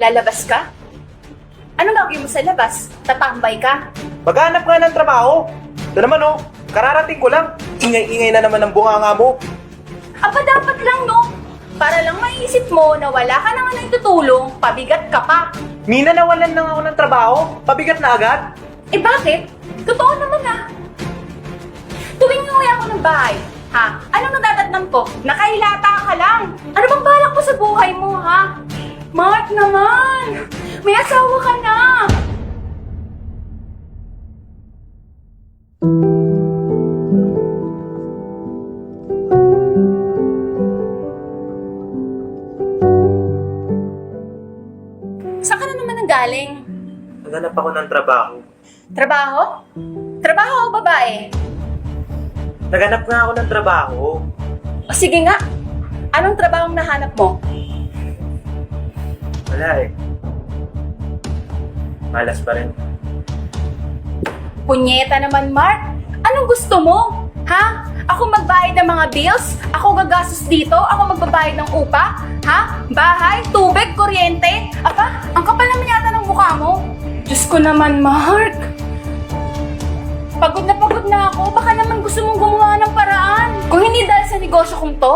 Lalabas ka? Anong gagawin mo sa labas? Tatambay ka? Maghanap nga ng trabaho. Ito naman oh, kararating ko lang. Ingay-ingay na naman ang bunganga mo. Aba dapat lang no? Para lang maiisip mo na wala ka naman na itutulong, pabigat ka pa. Mina, nawalan lang ako ng trabaho. Pabigat na agad. Eh bakit? Totoo naman ah. Tuwing uwi ako ng bahay, ha? Anong nadadatnan ko? Nakahilata ka lang. Ano bang balak mo sa buhay mo, ha? Mark naman! May asawa ka na! Saan ka na naman nanggaling? Naghanap ako ng trabaho. Trabaho? Trabaho o babae? Naghanap nga ako ng trabaho. O sige nga, anong trabahong nahanap mo? Wala eh. Malas pa rin. Punyeta naman, Mark. Anong gusto mo? Ha? Ako magbayad ng mga bills? Ako gagastos dito? Ako magbabayad ng upa? Ha? Bahay? Tubig? Kuryente? Aba, ang kapal naman yata ng mukha mo. Diyos ko naman, Mark. Pagod na ako. Baka naman gusto mong gumawa ng paraan. Kung hindi dahil sa negosyo kong to,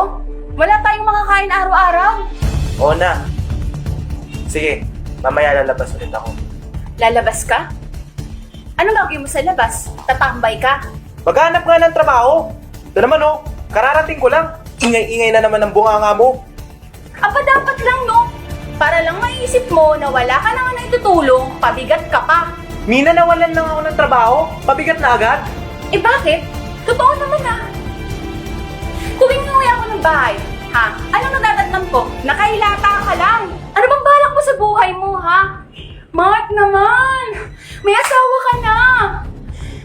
wala tayong makakain araw-araw. Oo na. Sige, mamaya lalabas ulit ako. Lalabas ka? Anong gagawin mo sa labas? Tatambay ka? Maghanap nga ng trabaho. Ito naman oh, kararating ko lang. Ingay-ingay na naman ang bunganga mo. Aba dapat lang no? Para lang maiisip mo na wala ka naman na itutulong, pabigat ka pa. Mina, nawalan lang ako ng trabaho. Pabigat na agad. Eh bakit? Totoo naman ah. Tuwing uwi ako ng bahay, ha? Anong nadadatnan ko? Nakahilata ka lang. Ano bang balak mo sa buhay mo, ha? Mark naman! May asawa ka na!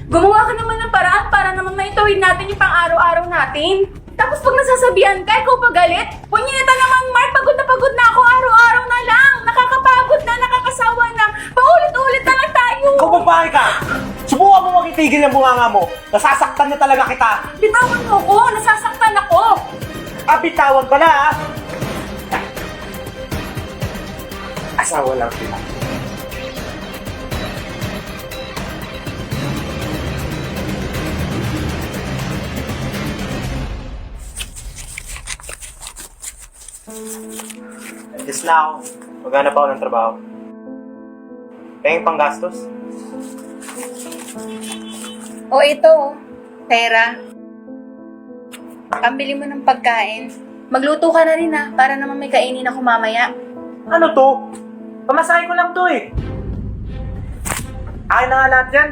Gumawa ka naman ng paraan para naman maitawid natin yung pang-araw-araw natin. Tapos pag nasasabihan ka, ikaw pagalit? Punyeta naman, Mark! Pagod na ako araw-araw na lang! Nakakapagod na, nakakasawa na! Paulit-ulit na lang tayo! Ikaw babae ka! Subukan mo makitigil ang bunganga mo. Nasasaktan na talaga kita. Bitawan mo ko! Nasasaktan ako! Bitawan pala ah! Asawa lang kita. Yes na ako. Maghanap ako ng trabaho. Pahing panggastos? O ito, pera. Pambili mo ng pagkain. Magluto ka na rin ha, para naman may kainin ako mamaya. Ano to? Pamasahe ko lang to eh. Akin na nga lahat yan.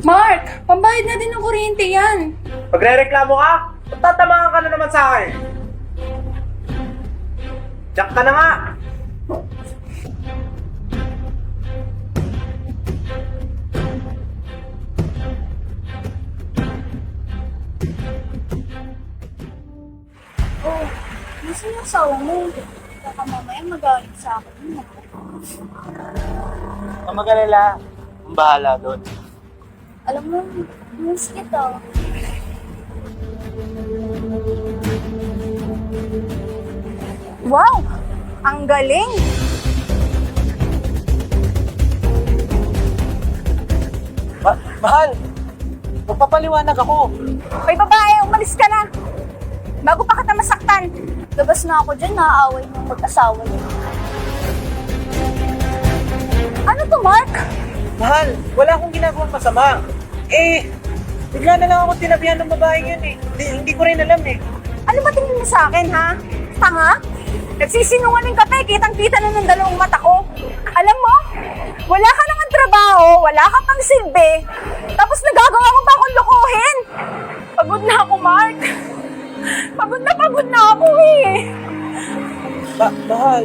Mark, pambayad na din ng kuryente yan. Pagre-reklamo ka, tatamaan ka na naman sa akin. Jack ka na nga. Oh, nasa yung asawa mo? Baka mamaya magalit sa akin. Ang mag-alala, ang bahala doon. Alam mo, miss kita. Wow! Ang galing! Mahal, magpapaliwanag ako. Hoy babae, umalis ka na! Bago pa kita masaktan. Labas na ako dyan, naaaway ng mag-asawa niyo. Ano to, Mark? Mahal, wala akong ginagawang masama. Eh, bigla na lang ako tinabihan ng babaeng yun eh. Hindi ko rin alam eh. Ano ba tingin mo sa akin, ha? Tanga? Nagsisinungaling ka pa eh, kitang-kita na ng dalawang mata ko. Alam mo, wala ka naman trabaho, wala ka pang silbi, tapos nagagawa mo pa akong lokohin. Pagod na ako, Mark. Pagod na ako eh. Mahal,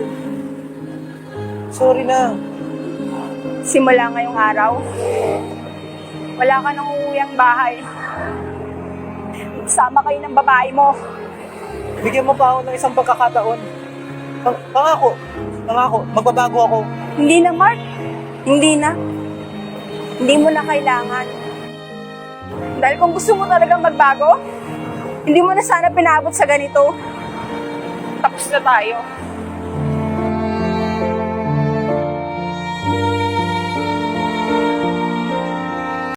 sorry na. Simula ngayong araw, wala ka nang uuwiang bahay. Sama kayo ng babae mo. Bigyan mo pa ako ng isang pagkakataon. Pangako, magbabago ako. Hindi na, Mark. Hindi na. Hindi mo na kailangan. Dahil kung gusto mo talagang magbago, hindi mo na sana pinabot sa ganito. Tapos na tayo.